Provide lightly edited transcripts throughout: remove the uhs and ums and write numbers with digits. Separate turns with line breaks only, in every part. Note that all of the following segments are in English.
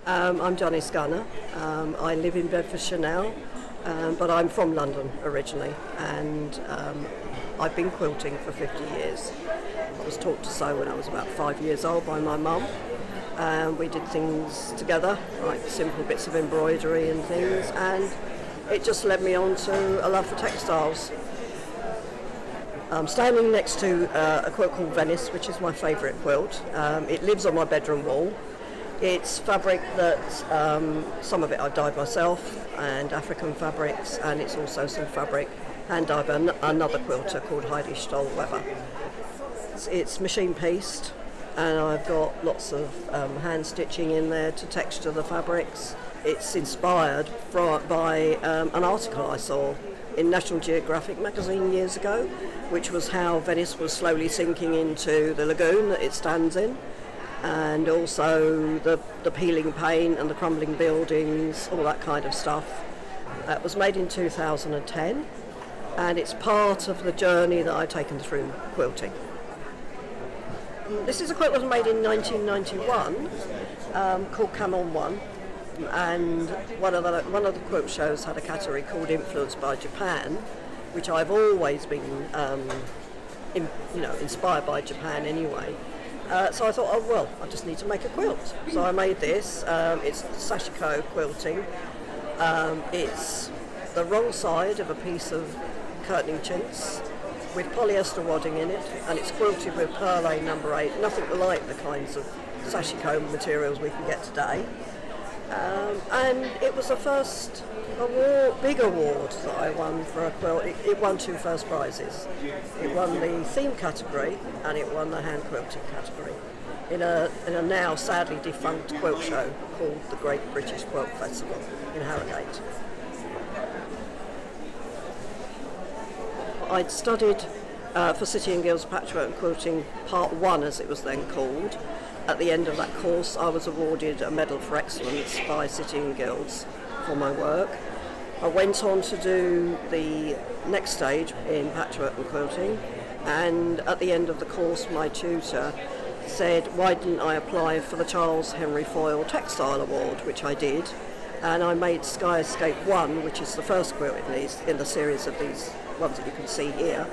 I'm Janice Gunner. I live in Bedfordshire now, but I'm from London originally, and I've been quilting for 50 years. I was taught to sew when I was about 5 years old by my mum. We did things together, like simple bits of embroidery and things, and it just led me on to a love for textiles. I'm standing next to a quilt called Venice, which is my favourite quilt. It lives on my bedroom wall. It's fabric that, some of it I've dyed myself, and African fabrics, and it's also some fabric hand dyed by another quilter called Heidi Stoll-Weber. It's machine pieced, and I've got lots of hand stitching in there to texture the fabrics. It's inspired by an article I saw in National Geographic magazine years ago, which was how Venice was slowly sinking into the lagoon that it stands in, and also the peeling paint and the crumbling buildings, all that kind of stuff. It was made in 2010, and it's part of the journey that I've taken through quilting. This is a quilt that was made in 1991, called Camel 1, and one of the quilt shows had a category called Influenced by Japan, which I've always been inspired by Japan anyway. So I thought, oh well, I just need to make a quilt. So I made this. It's sashiko quilting. It's the wrong side of a piece of curtaining chintz with polyester wadding in it, and it's quilted with perlé number 8, nothing like the kinds of sashiko materials we can get today. And it was the first big award that I won for a quilt. It won 2 first prizes. It won the theme category and it won the hand quilting category in a now sadly defunct quilt show called the Great British Quilt Festival in Harrogate. I'd studied for City and Guilds Patchwork and Quilting Part 1, as it was then called. At the end of that course, I was awarded a Medal for Excellence by City and Guilds for my work. I went on to do the next stage in patchwork and quilting, and at the end of the course, my tutor said, why didn't I apply for the Charles Henry Foyle Textile Award, which I did, and I made Sky Escape 1, which is the first quilt in the series of these ones that you can see here.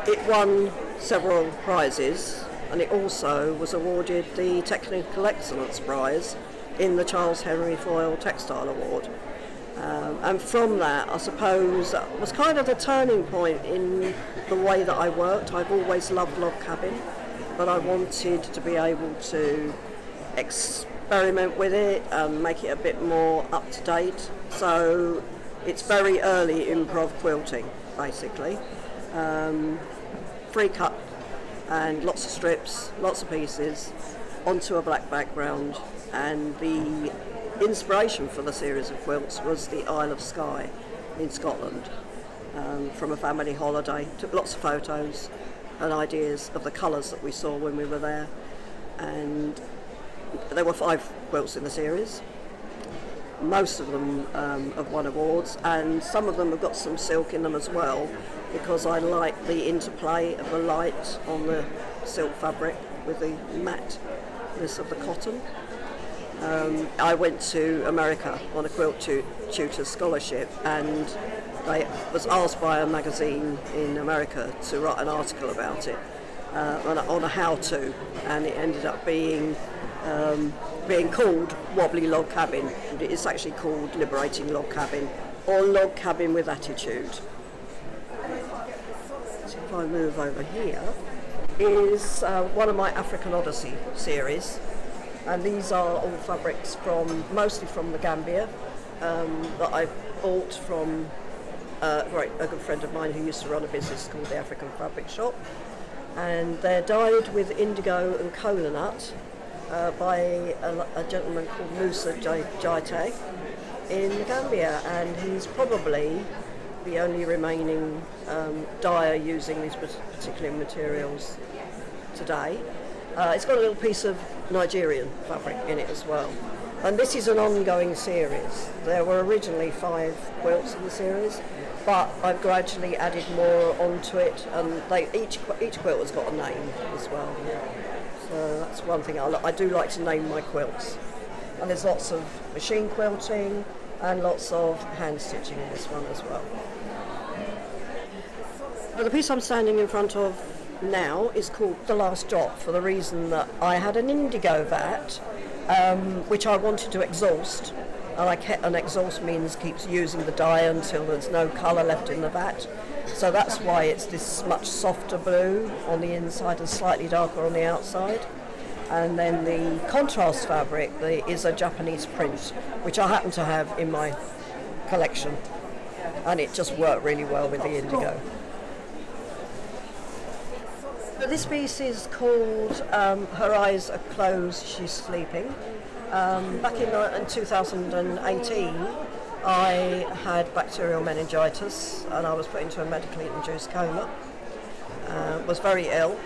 It won several prizes, and it also was awarded the Technical Excellence Prize in the Charles Henry Foyle Textile Award. And from that, I suppose, was kind of the turning point in the way that I worked. I've always loved log cabin, but I wanted to be able to experiment with it and make it a bit more up to date. So it's very early improv quilting, basically. Free cut and lots of strips, lots of pieces onto a black background, and the inspiration for the series of quilts was the Isle of Skye in Scotland, from a family holiday. Took lots of photos and ideas of the colours that we saw when we were there, and there were 5 quilts in the series. Most of them have won awards, and some of them have got some silk in them as well, because I like the interplay of the light on the silk fabric with the matte-ness of the cotton. I went to America on a quilt tutor scholarship, and I was asked by a magazine in America to write an article about it, on a how-to, and it ended up being called Wobbly Log Cabin. It's actually called Liberating Log Cabin, or Log Cabin with Attitude. So if I move over here, is one of my African Odyssey series, and these are all fabrics mostly from the Gambia, that I bought from a good friend of mine who used to run a business called the African Fabric Shop, and they're dyed with indigo and kola nut by a gentleman called Musa Jaite in Gambia, and he's probably the only remaining dyer using these particular materials today. It's got a little piece of Nigerian fabric in it as well. And this is an ongoing series. There were originally 5 quilts in the series, but I've gradually added more onto it, and each quilt has got a name as well. So that's one thing. I do like to name my quilts. And there's lots of machine quilting and lots of hand stitching in this one as well. But the piece I'm standing in front of now is called The Last Drop, for the reason that I had an indigo vat which I wanted to exhaust, and exhaust means keeps using the dye until there's no colour left in the vat. So that's why it's this much softer blue on the inside and slightly darker on the outside. And then the contrast fabric is a Japanese print, which I happen to have in my collection, and it just worked really well with the indigo. This piece is called Her Eyes Are Closed, She's Sleeping. Back in 2018, I had bacterial meningitis and I was put into a medically induced coma. Was very ill,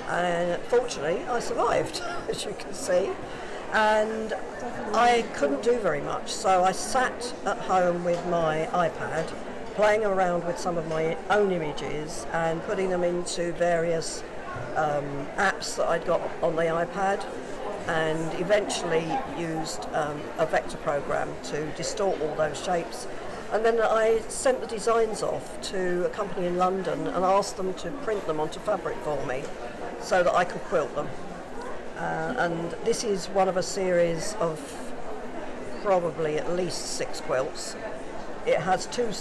and fortunately I survived, as you can see. And I couldn't do very much, so I sat at home with my iPad, playing around with some of my own images and putting them into various apps that I'd got on the iPad, and eventually used a vector program to distort all those shapes. And then I sent the designs off to a company in London and asked them to print them onto fabric for me so that I could quilt them. And this is one of a series of probably at least 6 quilts. It has two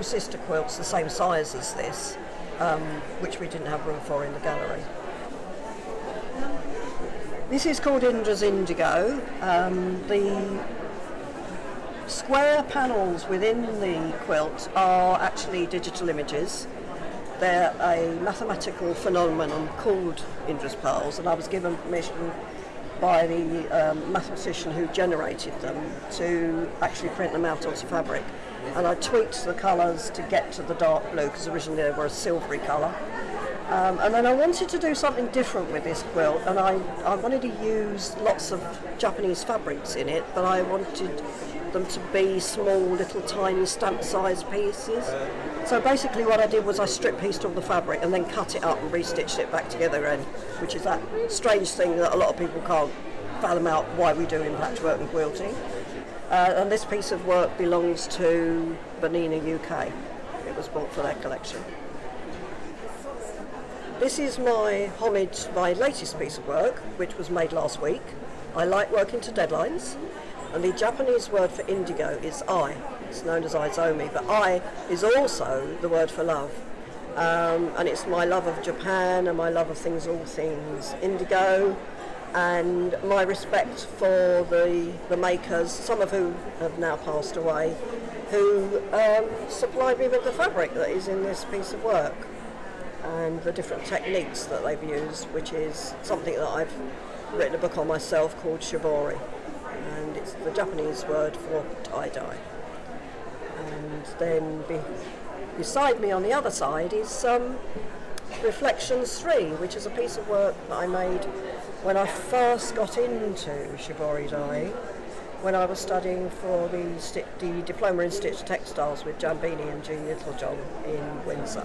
sister quilts the same size as this, which we didn't have room for in the gallery. This is called Indra's Indigo. The square panels within the quilt are actually digital images. They're a mathematical phenomenon called Indra's Pearls, and I was given permission by the mathematician who generated them to actually print them out onto fabric. And I tweaked the colours to get to the dark blue, because originally they were a silvery colour. And then I wanted to do something different with this quilt, and I wanted to use lots of Japanese fabrics in it, but I wanted them to be small, little, tiny, stamp-sized pieces. So basically what I did was I strip-pieced all the fabric and then cut it up and re-stitched it back together again, which is that strange thing that a lot of people can't fathom out why we do in patchwork and quilting. And this piece of work belongs to Bernina, UK. It was bought for their collection. This is my homage, my latest piece of work, which was made last week. I like working to deadlines, and the Japanese word for indigo is ai. It's known as izomi, but ai is also the word for love. And it's my love of Japan and my love of all things indigo, and my respect for the makers, some of whom have now passed away, who supplied me with the fabric that is in this piece of work, and the different techniques that they've used, which is something that I've written a book on myself called Shibori, and it's the Japanese word for tie-dye. And then beside me on the other side is Reflections 3, which is a piece of work that I made when I first got into Shibori dyeing, when I was studying for the Diploma in Stitched Textiles with Jambini and Jean Littlejohn in Windsor.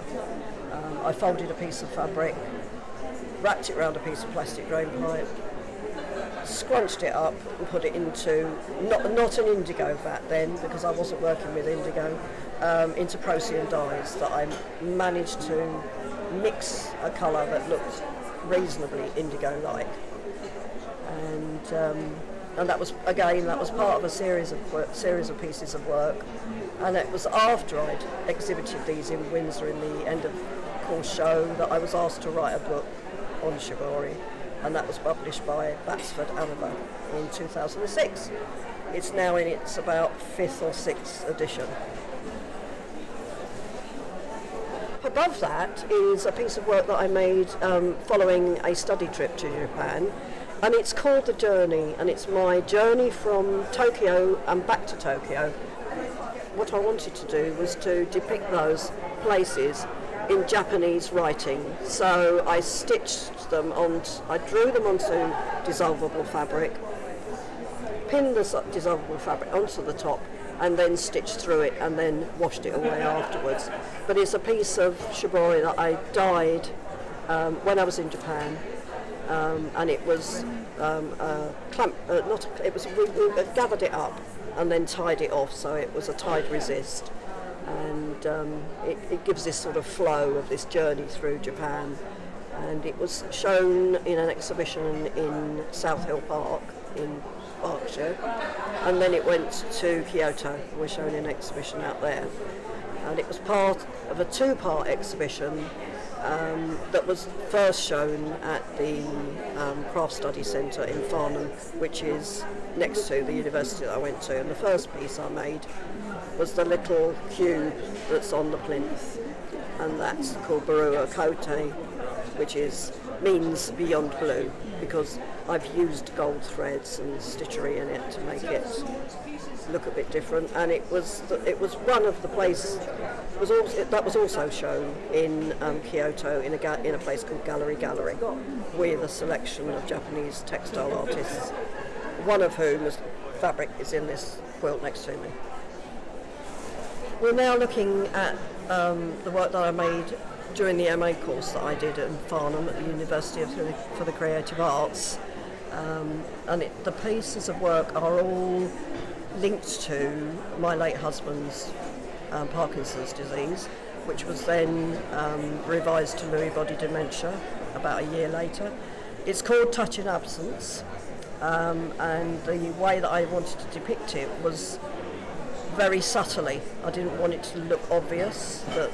I folded a piece of fabric, wrapped it around a piece of plastic drain pipe, scrunched it up and put it into, not an indigo vat then, because I wasn't working with indigo, into Procyon dyes that I managed to mix a colour that looked reasonably indigo-like. And that was part of a series of pieces of work, and it was after I'd exhibited these in Windsor in the end of course show that I was asked to write a book on Shibori, and that was published by Batsford Aniver in 2006. It's now in its about 5th or 6th edition. Above that is a piece of work that I made following a study trip to Japan, and it's called The Journey, and it's my journey from Tokyo and back to Tokyo. What I wanted to do was to depict those places in Japanese writing, so I I drew them onto dissolvable fabric, pinned the dissolvable fabric onto the top, and then stitched through it and then washed it away afterwards. But it's a piece of Shibori that I dyed when I was in Japan, and it was we gathered it up and then tied it off, so it was a tide resist, and it gives this sort of flow of this journey through Japan. And it was shown in an exhibition in South Hill Park in Berkshire, and then it went to Kyoto and was shown in an exhibition out there. And it was part of a two-part exhibition that was first shown at the Craft Study Centre in Farnham, which is next to the university that I went to. And the first piece I made was the little cube that's on the plinth, and that's called Barua Kote, which means beyond blue, because I've used gold threads and stitchery in it to make it look a bit different. And it was one of the places that was also shown in Kyoto in a place called Gallery with a selection of Japanese textile artists, one of whose fabric is in this quilt next to me. We're now looking at the work that I made during the MA course that I did in Farnham at the University for the Creative Arts, and the pieces of work are all linked to my late husband's Parkinson's disease, which was then revised to Lewy body dementia about a year later. It's called Touch in Absence, and the way that I wanted to depict it was very subtly. I didn't want it to look obvious that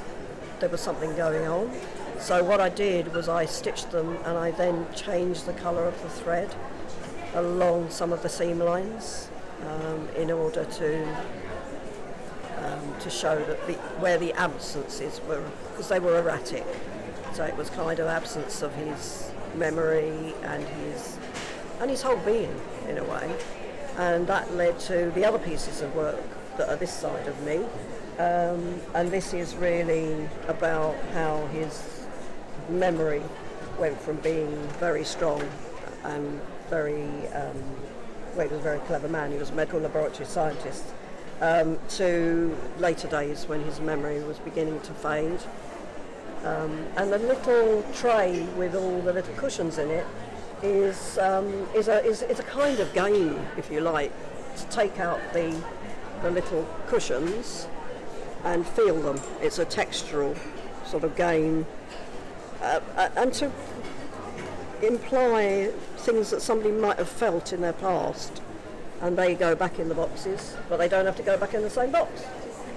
there was something going on. So what I did was I stitched them, and I then changed the colour of the thread along some of the seam lines in order to show that where the absences were, because they were erratic. So it was kind of absence of his memory and his whole being in a way, and that led to the other pieces of work that are this side of me. And this is really about how his memory went from being very strong and he was a very clever man, he was a medical laboratory scientist, to later days when his memory was beginning to fade. And the little tray with all the little cushions in it is a kind of game, if you like, to take out the little cushions and feel them. It's a textural sort of game, and to imply things that somebody might have felt in their past, and they go back in the boxes, but they don't have to go back in the same box.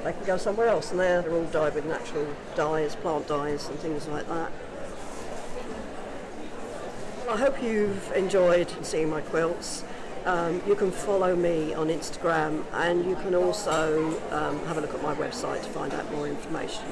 They can go somewhere else, and they're all dyed with natural dyes, plant dyes and things like that. I hope you've enjoyed seeing my quilts. You can follow me on Instagram, and you can also have a look at my website to find out more information.